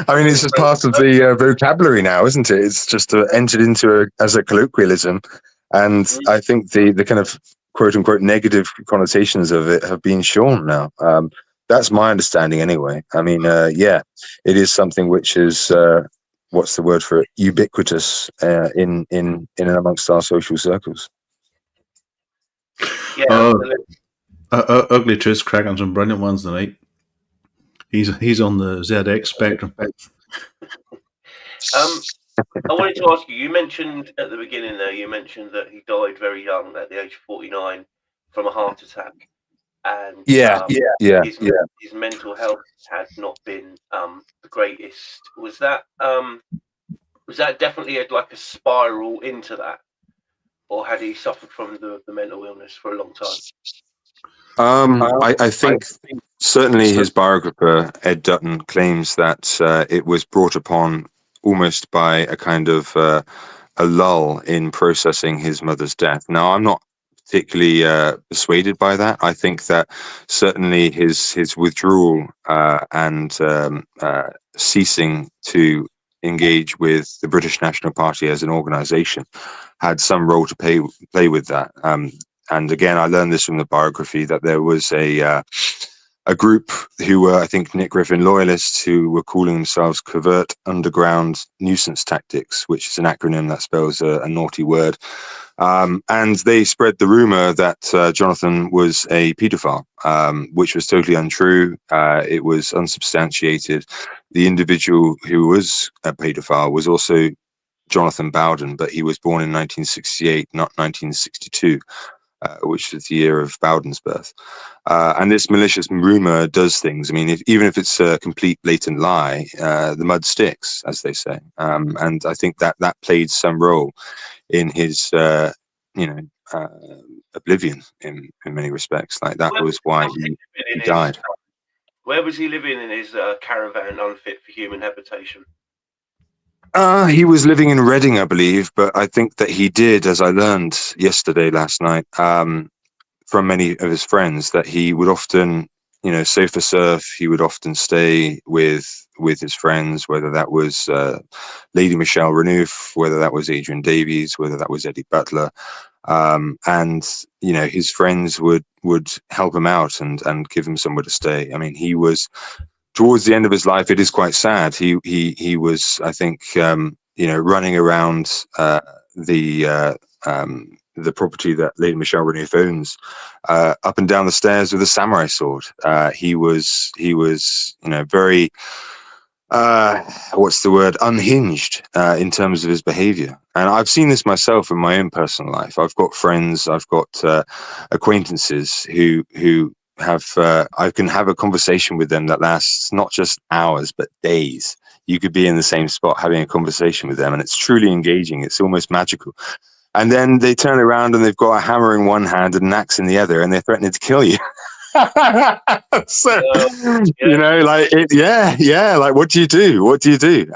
I mean, it's just part of the vocabulary now, isn't it? It's just entered into as a colloquialism. And I think the kind of quote unquote negative connotations of it have been shorn now. That's my understanding anyway. I mean, it is something which is, what's the word for it? Ubiquitous in and amongst our social circles. Yeah. Ugly Truth's cracking some brilliant ones tonight. He's on the ZX spectrum. I wanted to ask you. You mentioned at the beginning there. You mentioned that he died very young, at the age of 49, from a heart attack. And his mental health had not been the greatest. Was that definitely like a spiral into that, or had he suffered from the mental illness for a long time? I think certainly his biographer Ed Dutton claims that it was brought upon almost by a kind of a lull in processing his mother's death. Now, I'm not particularly persuaded by that. I think that certainly his withdrawal and ceasing to engage with the British National Party as an organisation had some role to play with that. And again, I learned this from the biography, that there was a a group who were, I think, Nick Griffin loyalists who were calling themselves Covert Underground Nuisance Tactics, which is an acronym that spells a naughty word. And they spread the rumor that Jonathan was a paedophile, which was totally untrue. It was unsubstantiated. The individual who was a paedophile was also Jonathan Bowden, but he was born in 1968, not 1962. Which is the year of Bowden's birth. And this malicious rumor does things. I mean, even if it's a complete blatant lie, the mud sticks, as they say. And I think that played some role in his, oblivion in many respects. Like that was why he died. Where was he living in his caravan unfit for human habitation? He was living in Reading, I believe, but I think that he did, as I learned last night, from many of his friends, that he would often, sofa surf. He would often stay with his friends, whether that was Lady Michelle Renouf, whether that was Adrian Davies, whether that was Eddie Butler. And his friends would help him out and give him somewhere to stay. I mean, he was, towards the end of his life, it is quite sad. He was, I think, running around the property that Lady Michelle Renouf owns, up and down the stairs with a samurai sword. He was very, unhinged in terms of his behavior. And I've seen this myself in my own personal life. I've got friends, I've got acquaintances who have, I can have a conversation with them that lasts not just hours, but days. You could be in the same spot having a conversation with them, and it's truly engaging. It's almost magical. And then they turn around and they've got a hammer in one hand and an axe in the other, and they're threatening to kill you. So, like, what do you do? What do you do?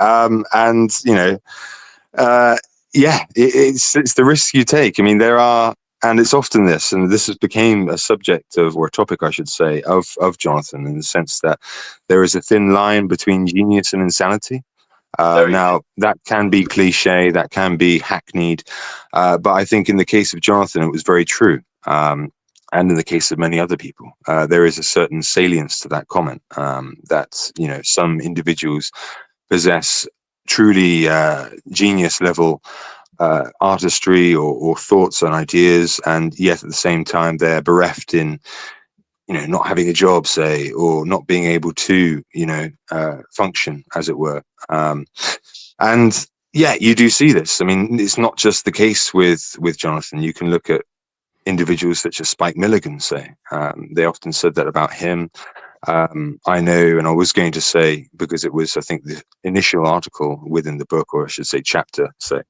It's the risks you take. I mean, there are, and it's often this, and this has became a subject of, or a topic, I should say, of Jonathan, in the sense that there is a thin line between genius and insanity. Now, that can be cliche, that can be hackneyed, but I think in the case of Jonathan, it was very true. And in the case of many other people, there is a certain salience to that comment, that, some individuals possess truly genius level artistry or thoughts and ideas, and yet at the same time, they're bereft in not having a job, say, or not being able to, function, as it were. And yeah, you do see this. I mean, it's not just the case with Jonathan. You can look at individuals such as Spike Milligan, say. They often said that about him. I know, and I was going to say, because it was, I think, the initial article within the book, or I should say chapter, say,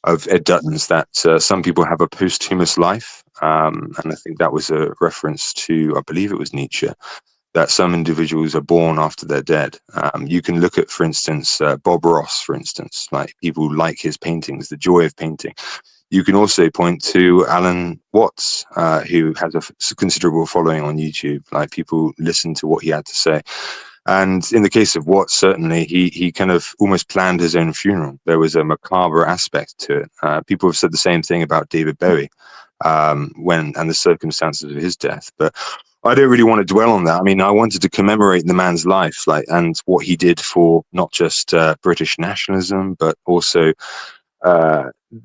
of Ed Dutton's, that some people have a posthumous life. And I think that was a reference to, I believe it was Nietzsche, that some individuals are born after they're dead. You can look at, for instance, Bob Ross, for instance, like people like his paintings, the joy of painting. You can also point to Alan Watts, who has a considerable following on YouTube. Like, people listen to what he had to say. And in the case of Watts, certainly, he kind of almost planned his own funeral. There was a macabre aspect to it. People have said the same thing about David Bowie, and the circumstances of his death. But I don't really want to dwell on that. I mean, I wanted to commemorate the man's life, and what he did for not just British nationalism, but also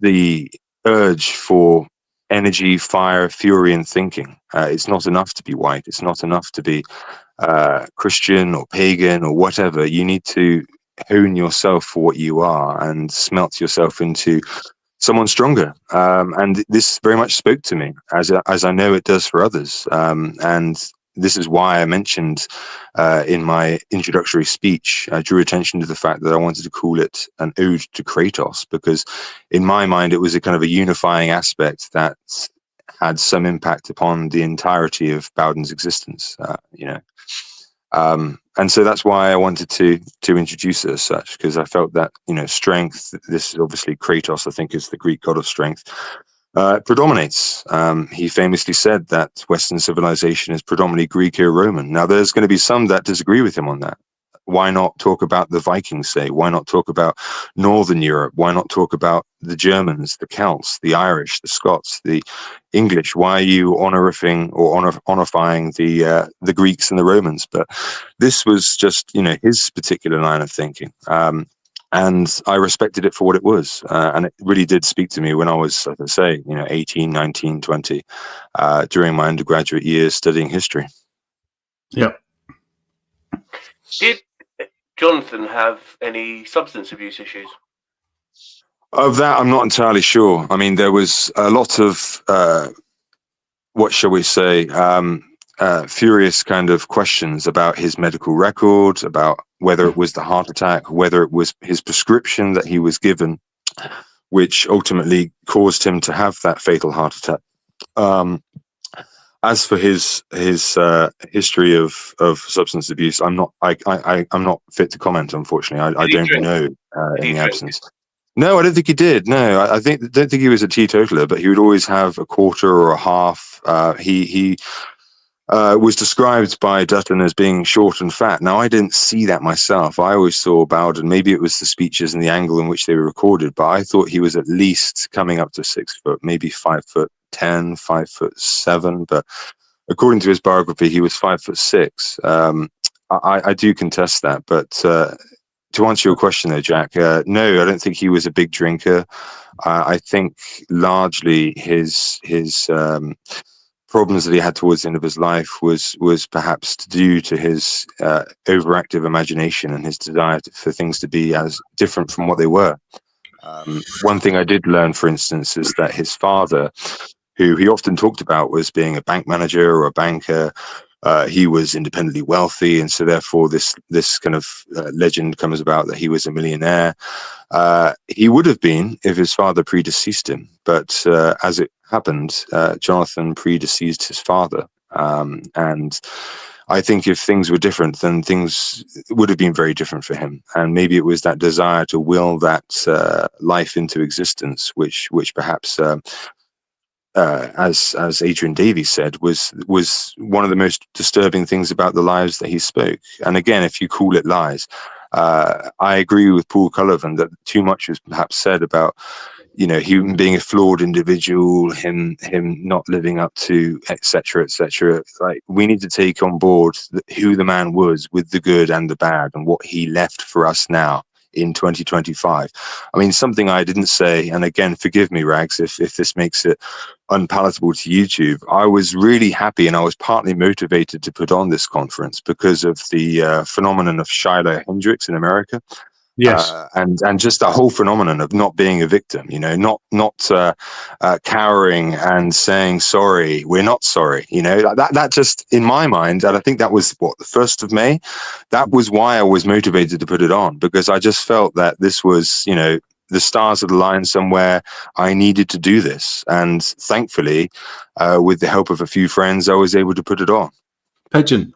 the urge for energy, fire, fury, and thinking. It's not enough to be white. It's not enough to be Christian or pagan or whatever. You need to hone yourself for what you are and smelt yourself into someone stronger. And this very much spoke to me, as I know it does for others. And this is why I mentioned in my introductory speech, I drew attention to the fact that I wanted to call it an ode to Kratos, because in my mind, it was a kind of a unifying aspect that had some impact upon the entirety of Bowden's existence, and so that's why I wanted to introduce it as such, because I felt that, strength, this is obviously Kratos, I think, is the Greek god of strength, predominates. He famously said that Western civilization is predominantly Greek or Roman. Now, there's going to be some that disagree with him on that. Why not talk about the Vikings, say? Why not talk about Northern Europe? Why not talk about the Germans, the Celts, the Irish, the Scots, the English? Why are you honorifying the Greeks and the Romans? But this was just, his particular line of thinking. And I respected it for what it was. And it really did speak to me when I was, as I say, 18, 19, 20, during my undergraduate years studying history. Yeah. Did Jonathan have any substance abuse issues? Of that, I'm not entirely sure. I mean, there was a lot of, what shall we say, furious kind of questions about his medical record, about whether it was the heart attack, whether it was his prescription that he was given, which ultimately caused him to have that fatal heart attack. As for his history of substance abuse, I'm not fit to comment. Unfortunately, I don't know in the absence. No, I don't think he did. No, I don't think he was a teetotaler, but he would always have a quarter or a half. He was described by Dutton as being short and fat. Now, I didn't see that myself. I always saw Bowden, maybe it was the speeches and the angle in which they were recorded, but I thought he was at least coming up to 6 foot, maybe 5'10", 5'7". But according to his biography, he was 5'6". I do contest that. But to answer your question though, Jack, no, I don't think he was a big drinker. I think largely his problems that he had towards the end of his life was perhaps due to his overactive imagination and his desire for things to be as different from what they were. One thing I did learn, for instance, is that his father, who he often talked about was being a bank manager or a banker, he was independently wealthy, and so therefore this kind of legend comes about that he was a millionaire. He would have been if his father predeceased him, but as it happened, Jonathan predeceased his father, and I think if things were different, then things would have been very different for him. And maybe it was that desire to will that life into existence, which perhaps, as Adrian Davies said, was one of the most disturbing things about the lies that he spoke. And again, if you call it lies, I agree with Paul Cullivan that too much was perhaps said about, him being a flawed individual, him not living up to, etc., etc. Like, we need to take on board who the man was, with the good and the bad, and what he left for us now in 2025. I mean, something I didn't say, and again, forgive me, Rags, if this makes it unpalatable to YouTube. I was really happy, and I was partly motivated to put on this conference because of the phenomenon of Shiloh Hendricks in America. Yes. And just that whole phenomenon of not being a victim, not cowering and saying, sorry, we're not sorry, that just, in my mind, and I think that was the 1st of May, that was why I was motivated to put it on, because I just felt that this was, the stars had aligned somewhere. I needed to do this. And thankfully, with the help of a few friends, I was able to put it on. Pigeon,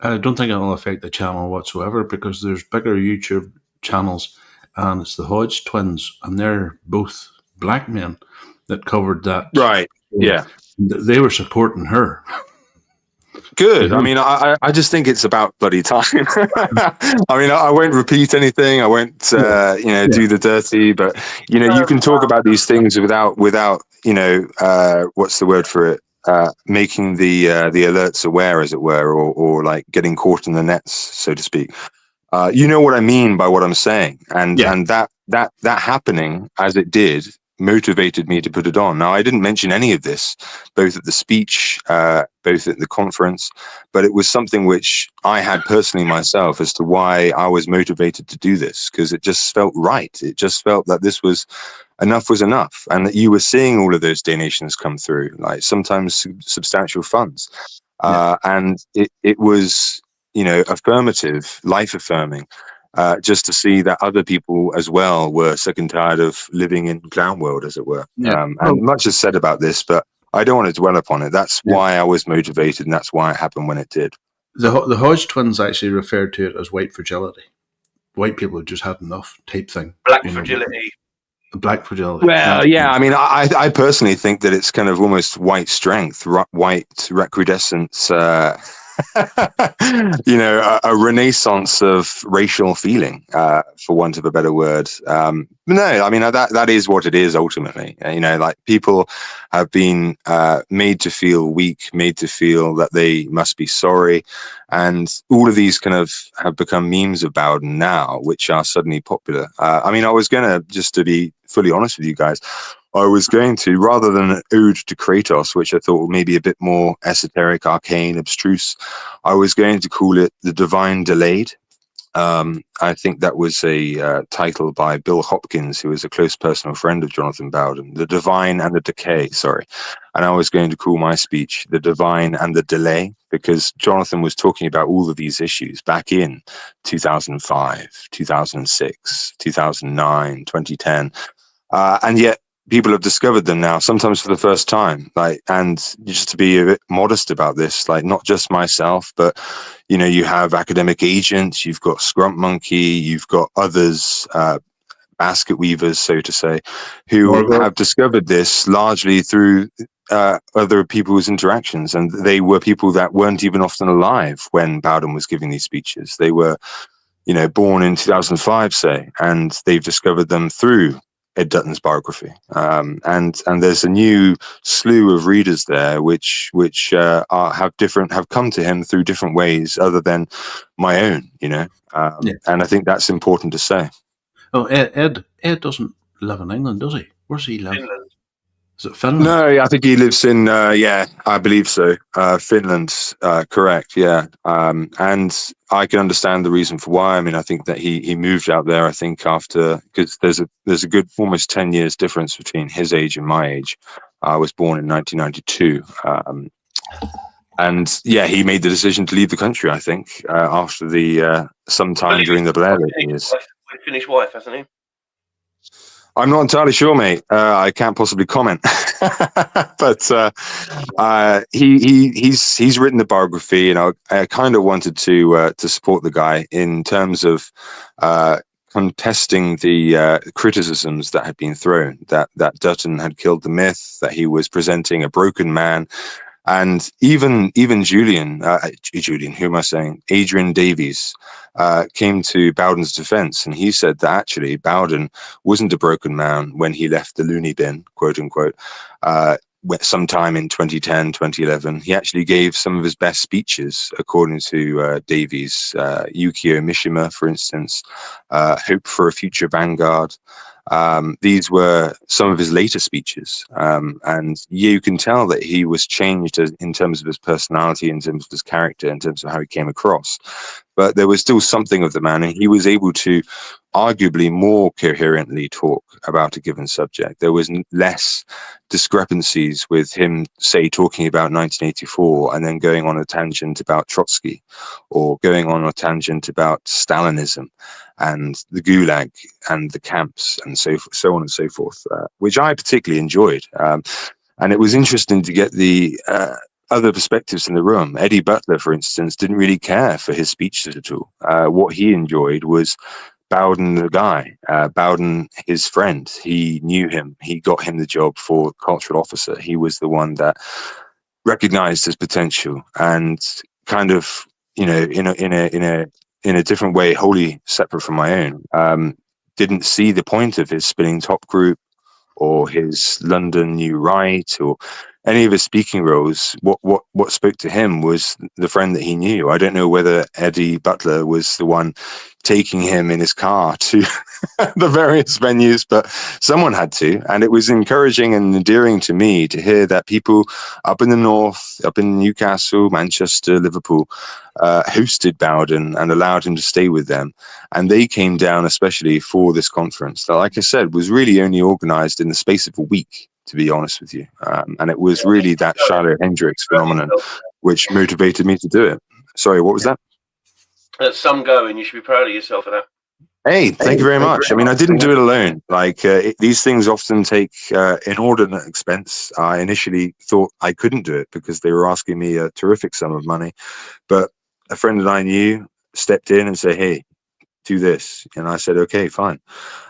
I don't think it will affect the channel whatsoever, because there's bigger YouTube channels, and it's the Hodge twins, and they're both black men that covered that. Right. Yeah. They were supporting her. Good. I mean, I just think it's about bloody time. I mean, I won't repeat anything. I won't, do the dirty. But you can talk about these things without, what's the word for it? Making the alerts aware, as it were, or like getting caught in the nets, so to speak. You know what I mean by what I'm saying, and that happening as it did motivated me to put it on. Now, I didn't mention any of this, both at the speech, both at the conference, but it was something which I had personally myself as to why I was motivated to do this, because it just felt right. It just felt that this was enough, and that you were seeing all of those donations come through, like sometimes substantial funds. And it was, affirmative, life affirming, just to see that other people as well were sick and tired of living in clown world, as it were. And much is said about this, but I don't want to dwell upon it. That's why I was motivated, and that's why it happened when it did. The Hodge twins actually referred to it as white fragility. White people have just had enough type thing. Black fragility. Black fragility. Well, yeah. I mean, I personally think that it's kind of almost white strength, white recrudescence. you know, a renaissance of racial feeling, for want of a better word. No, I mean, that is what it is ultimately. You know, like people have been made to feel weak, made to feel that they must be sorry. And all of these kind of have become memes of Bowden now, which are suddenly popular. I mean, I was going to, just to be fully honest with you guys, I was going to, rather than an ode to Kratos, which I thought maybe a bit more esoteric, arcane, abstruse, I was going to call it The Divine Delayed. I think that was a title by Bill Hopkins, who was a close personal friend of Jonathan Bowden. The Divine and the Decay, sorry. And I was going to call my speech The Divine and the Delay, because Jonathan was talking about all of these issues back in 2005, 2006, 2009, 2010. And yet people have discovered them now, sometimes for the first time. Like, and just to be a bit modest about this, like not just myself, but you know, you have academic agents, you've got Scrump Monkey, you've got others, basket weavers, so to say, who have discovered this largely through other people's interactions. And they were people that weren't even often alive when Bowden was giving these speeches. They were, you know, born in 2005, say, and they've discovered them through Ed Dutton's biography, and there's a new slew of readers there, which have come to him through different ways other than my own, you know, and I think that's important to say. Oh, Ed doesn't live in England, does he? Where's he live? Finland. Is it Finland? No, I think he lives in, yeah, I believe so. Finland, correct, yeah. And I can understand the reason for why. I mean, I think that he moved out there, I think, after, because there's a good almost 10 years difference between his age and my age. I was born in 1992. And yeah, he made the decision to leave the country, I think, after the sometime during the Blair years. Finnish wife, hasn't he? I'm not entirely sure, mate. I can't possibly comment. But he's written the biography, and I kind of wanted to support the guy in terms of contesting the criticisms that had been thrown, that Dutton had killed the myth, that he was presenting a broken man. And even Julian, who am I saying? Adrian Davies came to Bowden's defense, and he said that actually Bowden wasn't a broken man when he left the loony bin, quote unquote, sometime in 2010, 2011. He actually gave some of his best speeches, according to Davies, Yukio Mishima, for instance, Hope for a Future Vanguard. These were some of his later speeches, and you can tell that he was changed in terms of his personality, in terms of his character, in terms of how he came across. But there was still something of the man, and he was able to arguably more coherently talk about a given subject. There was less discrepancies with him, say, talking about 1984 and then going on a tangent about Trotsky, or going on a tangent about Stalinism and the Gulag and the camps and so on and so forth, which I particularly enjoyed. And it was interesting to get the other perspectives in the room. Eddie Butler, for instance, didn't really care for his speeches at all. What he enjoyed was Bowden, the guy, Bowden, his friend. He knew him. He got him the job for cultural officer. He was the one that recognized his potential and kind of, you know, in a different way, wholly separate from my own, didn't see the point of his Spinning Top group or his London New Right or any of his speaking roles. What spoke to him was the friend that he knew. I don't know whether Eddie Butler was the one taking him in his car to the various venues, but someone had to. And it was encouraging and endearing to me to hear that people up in the north, up in Newcastle, Manchester, Liverpool, hosted Bowden and allowed him to stay with them. And they came down especially for this conference that, like I said, was really only organized in the space of a week, to be honest with you. And it was really that Shiloh Hendricks phenomenon which motivated me to do it. Sorry, what was that? That's some go, and you should be proud of yourself for that. Hey, thank you very much. I mean, I didn't do it alone. Like, these things often take inordinate expense. I initially thought I couldn't do it because they were asking me a terrific sum of money. But a friend that I knew stepped in and said, hey, do this. And I said, okay, fine.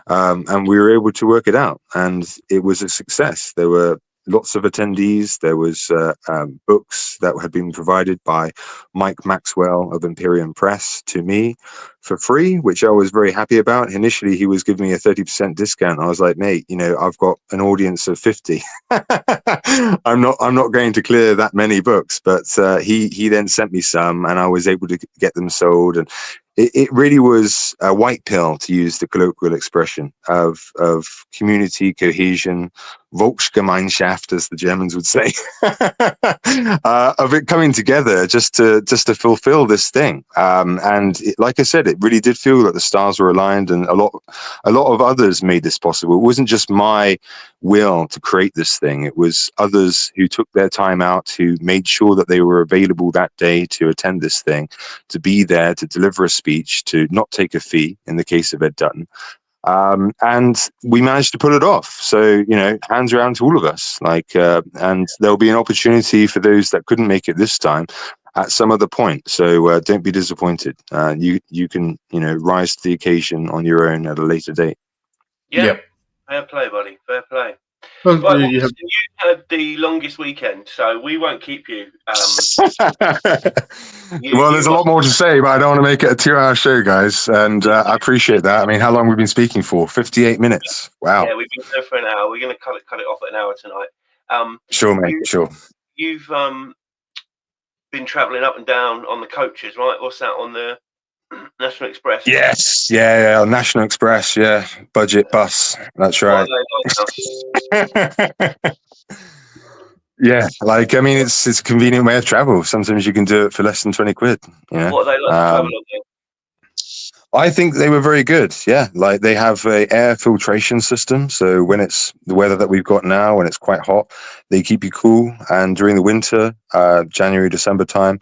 And we were able to work it out. And it was a success. There were lots of attendees. There was books that had been provided by Mike Maxwell of Imperium Press to me for free, which I was very happy about. Initially, he was giving me a 30% discount. I was like, mate, I've got an audience of 50. I'm not going to clear that many books, but he then sent me some, and I was able to get them sold. And it really was a white pill, to use the colloquial expression, of community cohesion, Volksgemeinschaft, as the Germans would say, of it coming together just to fulfill this thing. Like I said, it really did feel that the stars were aligned, and a lot of others made this possible. It wasn't just my will to create this thing. It was others who took their time out, who made sure that they were available that day to attend this thing, to be there, to deliver a speech, to not take a fee in the case of Ed Dutton. And we managed to pull it off. So, hands around to all of us. And there'll be an opportunity for those that couldn't make it this time at some other point. So don't be disappointed. You can, rise to the occasion on your own at a later date. Yeah. Fair play, buddy. Fair play. Well, Right, you had the longest weekend, so we won't keep you. There's a lot more to say, but I don't want to make it a 2-hour show, guys. And I appreciate that. I mean, how long have we been speaking for? 58 minutes. Wow. Yeah, we've been there for an hour. We're going to cut it off at an hour tonight. Sure, mate. Sure. You've been travelling up and down on the coaches, right? What's that, on the National Express? Yes. Yeah. National Express. Yeah. Budget bus. That's right. Yeah. It's a convenient way of travel. Sometimes you can do it for less than 20 quid. What are they like to travel on? I think they were very good. Yeah. They have a air filtration system. So when it's the weather that we've got now, when it's quite hot, they keep you cool. And during the winter, January, December time,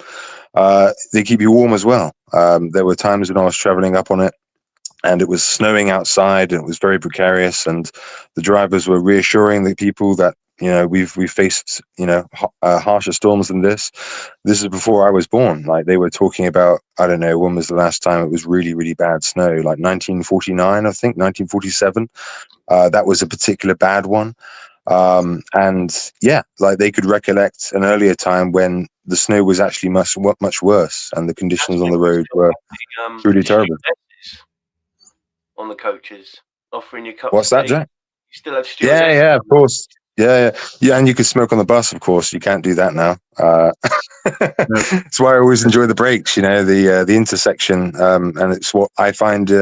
they keep you warm as well. There were times when I was traveling up on it and it was snowing outside and it was very precarious, and the drivers were reassuring the people that, we've faced, harsher storms than this. This is before I was born. They were talking about, I don't know, when was the last time it was really, really bad snow? 1949, I think, 1947. That was a particular bad one. They could recollect an earlier time when the snow was actually much worse, and the conditions on the road were truly terrible. On the coaches, offering you cups. What's that, Jack? You still have Yeah, of course. Yeah, and you can smoke on the bus, of course. You can't do that now. That's why I always enjoy the breaks, the intersection, and it's what I find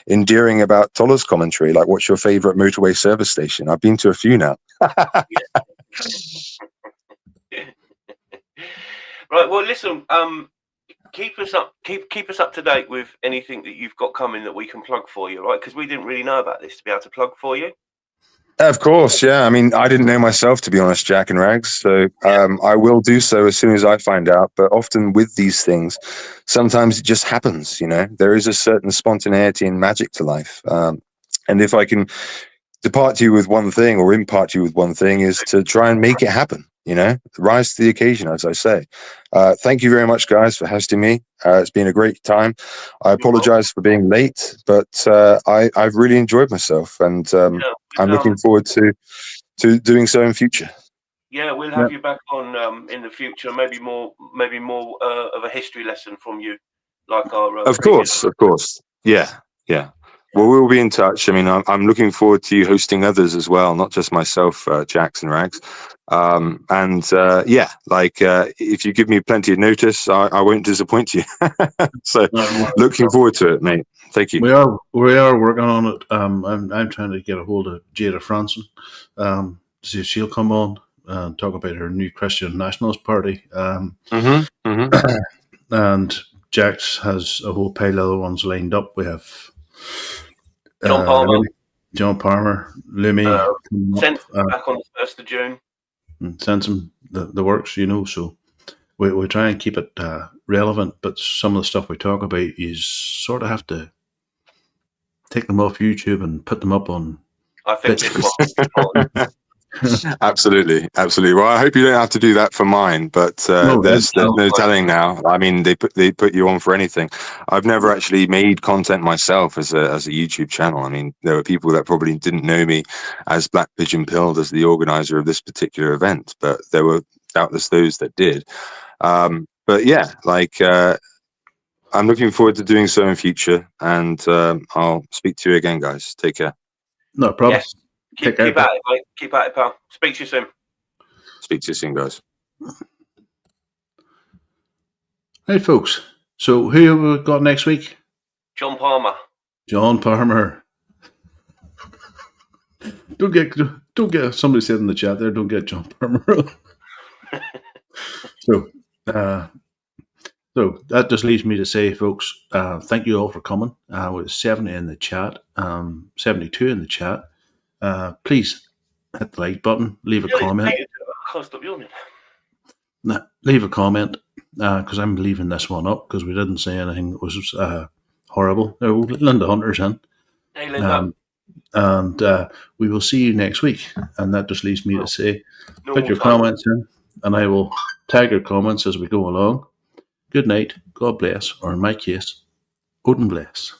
endearing about Toller's commentary. What's your favorite motorway service station? I've been to a few now. Right. Well, listen. Keep us up to date with anything that you've got coming that we can plug for you, right? Because we didn't really know about this to be able to plug for you. Of course, yeah. I mean, I didn't know myself, to be honest, Jack and Ragz. So I will do so as soon as I find out. But often with these things, sometimes it just happens. There is a certain spontaneity and magic to life. And if I can depart you with one thing, or impart you with one thing, is to try and make it happen. Rise to the occasion, as I say. Thank you very much, guys, for hosting me. It's been a great time. I apologize for being late, but I've really enjoyed myself, and I'm looking forward to doing so in future. Yeah, we'll have you back on in the future. Maybe more of a history lesson from you, like our. Of course. Yeah. Well, we'll be in touch. I mean, I'm looking forward to you hosting others as well, not just myself, Jackz and Ragz. If you give me plenty of notice, I won't disappoint you. So, looking forward to it, mate. Thank you. We are working on it. I'm trying to get a hold of Jada Franson, see if she'll come on and talk about her new Christian Nationalist Party. And Jackz has a whole pile of other ones lined up. We have John Palmer, Lumi, Sensum back on the 1st of June. Sensum, the works, so we try and keep it relevant, but some of the stuff we talk about, you sort of have to take them off YouTube and put them up on. I think this one. Absolutely. Well, I hope you don't have to do that for mine, but there's no telling now. I mean, they put you on for anything. I've never actually made content myself as a YouTube channel. I mean, there were people that probably didn't know me as Black Pigeon Pilled as the organizer of this particular event, but there were doubtless those that did. But yeah, like I'm looking forward to doing so in future, and I'll speak to you again, guys. Take care. No problem. Yeah. Keep at it, mate. Keep at it, pal. Speak to you soon. Speak to you soon, guys. Right, folks. So who have we got next week? John Palmer. John Palmer. Don't get somebody said in the chat there, don't get John Palmer. So that just leaves me to say, folks, thank you all for coming. With 70 in the chat, 72 in the chat. Please hit the like button, leave a comment. I can't stop yawning. Leave a comment, because I'm leaving this one up because we didn't say anything that was horrible. Linda Hunter's in. Hey, Linda. And we will see you next week. And that just leaves me to say, put your comments in, and I will tag your comments as we go along. Good night, God bless, or in my case, Bowden bless.